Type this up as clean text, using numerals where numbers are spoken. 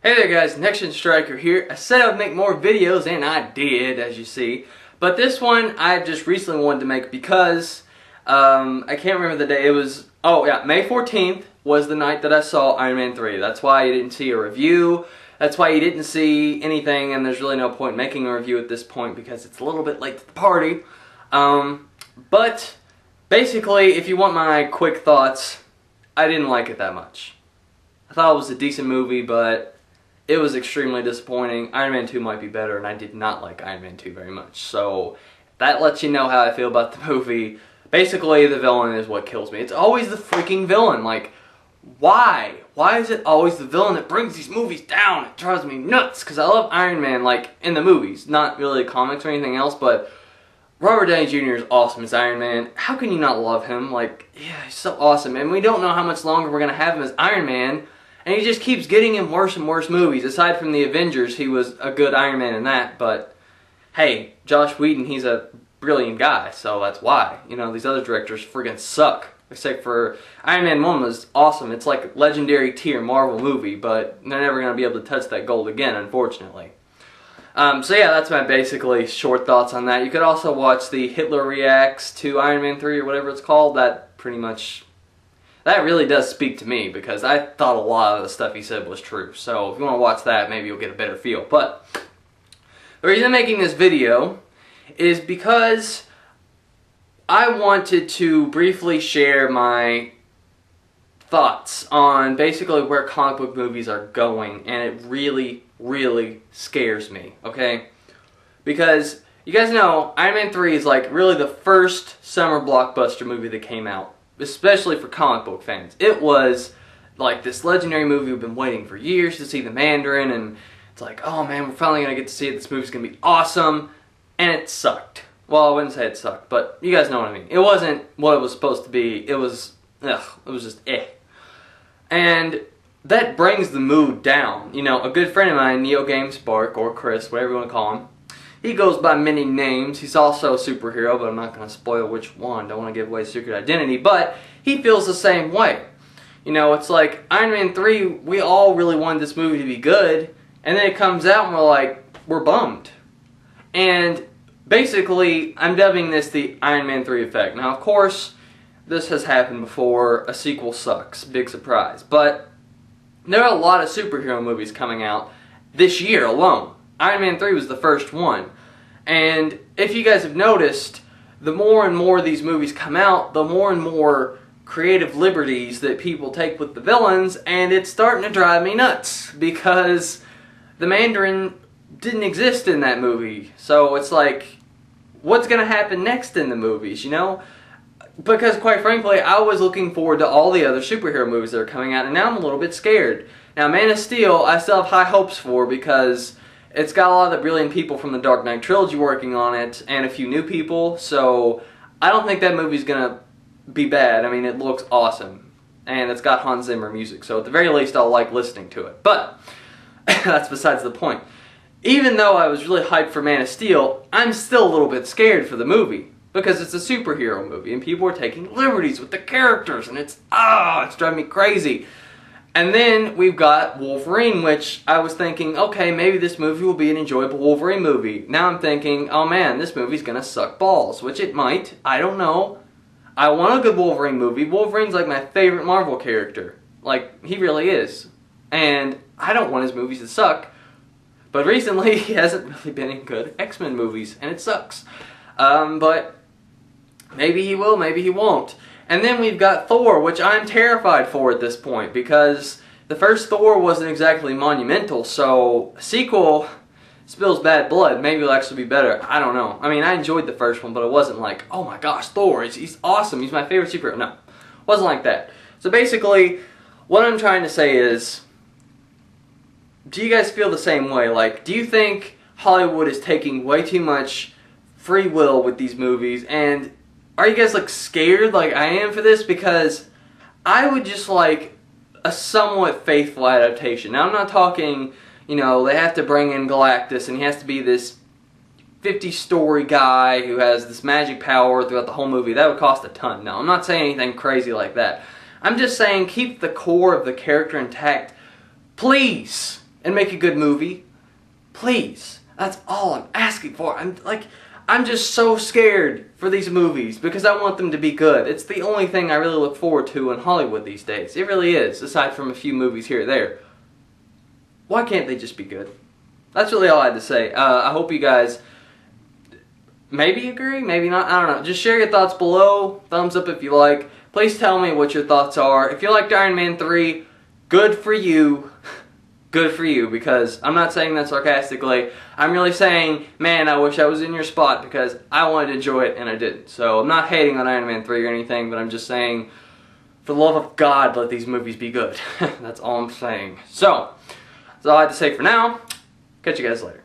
Hey there guys, Next-Gen Striker here. I said I would make more videos and I did, as you see. But this one I just recently wanted to make because I can't remember the day. It was, oh yeah, May 14th was the night that I saw Iron Man 3. That's why you didn't see a review. That's why you didn't see anything, and there's really no point in making a review at this point because it's a little bit late to the party. But basically, if you want my quick thoughts, I didn't like it that much. I thought it was a decent movie, but it was extremely disappointing. Iron Man 2 might be better, and I did not like Iron Man 2 very much. So that lets you know how I feel about the movie. Basically, the villain is what kills me. It's always the freaking villain. Like, why? Why is it always the villain that brings these movies down? It drives me nuts, because I love Iron Man, like, in the movies. Not really comics or anything else, but Robert Downey Jr. is awesome as Iron Man. How can you not love him? Like, yeah, he's so awesome. And we don't know how much longer we're going to have him as Iron Man. And he just keeps getting in worse and worse movies. Aside from the Avengers, he was a good Iron Man in that. But, hey, Joss Whedon, he's a brilliant guy. So that's why. You know, these other directors friggin' suck. Except for Iron Man 1 was awesome. It's like a legendary tier Marvel movie. But they're never going to be able to touch that gold again, unfortunately. So yeah, that's my basically short thoughts on that. You could also watch the Hitler Reacts to Iron Man 3 or whatever it's called. That pretty much... that really does speak to me because I thought a lot of the stuff he said was true. So if you want to watch that, maybe you'll get a better feel. But the reason I'm making this video is because I wanted to briefly share my thoughts on basically where comic book movies are going, and it really, really scares me, okay? Because you guys know Iron Man 3 is like really the first summer blockbuster movie that came out. Especially for comic book fans. It was like this legendary movie we've been waiting for years to see, the Mandarin, and it's like, oh man, we're finally going to get to see it, this movie's going to be awesome, and it sucked. Well, I wouldn't say it sucked, but you guys know what I mean. It wasn't what it was supposed to be, it was just eh. And that brings the mood down. You know, a good friend of mine, Neo Game Spark, or Chris, whatever you want to call him, he goes by many names. He's also a superhero, but I'm not going to spoil which one. Don't want to give away his secret identity. But he feels the same way. You know, it's like Iron Man 3, we all really wanted this movie to be good. And then it comes out and we're like, we're bummed. And basically, I'm dubbing this the Iron Man 3 effect. Now, of course, this has happened before. A sequel sucks. Big surprise. But there are a lot of superhero movies coming out this year alone. Iron Man 3 was the first one. And if you guys have noticed, the more and more these movies come out, the more and more creative liberties that people take with the villains, and it's starting to drive me nuts because the Mandarin didn't exist in that movie. So it's like, what's going to happen next in the movies, you know? Because quite frankly, I was looking forward to all the other superhero movies that are coming out, and now I'm a little bit scared. Now, Man of Steel, I still have high hopes for because it's got a lot of the brilliant people from the Dark Knight trilogy working on it, and a few new people, so I don't think that movie's gonna be bad. I mean, it looks awesome, and it's got Hans Zimmer music, so at the very least I'll like listening to it. But that's besides the point. Even though I was really hyped for Man of Steel, I'm still a little bit scared for the movie, because it's a superhero movie, and people are taking liberties with the characters, and it's driving me crazy. And then we've got Wolverine, which I was thinking, okay, maybe this movie will be an enjoyable Wolverine movie. Now I'm thinking, oh man, this movie's gonna suck balls, which it might. I don't know. I want a good Wolverine movie. Wolverine's like my favorite Marvel character. Like, he really is. And I don't want his movies to suck. But recently, he hasn't really been in good X-Men movies, and it sucks. But maybe he will, maybe he won't. And then we've got Thor, which I'm terrified for at this point, because the first Thor wasn't exactly monumental, so a sequel spills bad blood. Maybe it'll actually be better. I don't know. I mean, I enjoyed the first one, but it wasn't like, oh my gosh, Thor, he's awesome, he's my favorite superhero. No, it wasn't like that. So basically, what I'm trying to say is, do you guys feel the same way? Like, do you think Hollywood is taking way too much free will with these movies, and are you guys like scared like I am for this? Because I would just like a somewhat faithful adaptation. Now I'm not talking, you know, they have to bring in Galactus and he has to be this 50-story guy who has this magic power throughout the whole movie. That would cost a ton. No, I'm not saying anything crazy like that. I'm just saying keep the core of the character intact. Please. and make a good movie. Please. That's all I'm asking for. I'm just so scared for these movies because I want them to be good. It's the only thing I really look forward to in Hollywood these days. It really is, aside from a few movies here or there. Why can't they just be good? That's really all I had to say. I hope you guys maybe agree, maybe not, I don't know. Just share your thoughts below. Thumbs up if you like. Please tell me what your thoughts are. If you liked Iron Man 3, good for you. Good for you, because I'm not saying that sarcastically. I'm really saying, man, I wish I was in your spot because I wanted to enjoy it and I didn't. So I'm not hating on Iron Man 3 or anything, but I'm just saying, for the love of God, let these movies be good. That's all I'm saying. So, that's all I have to say for now. Catch you guys later.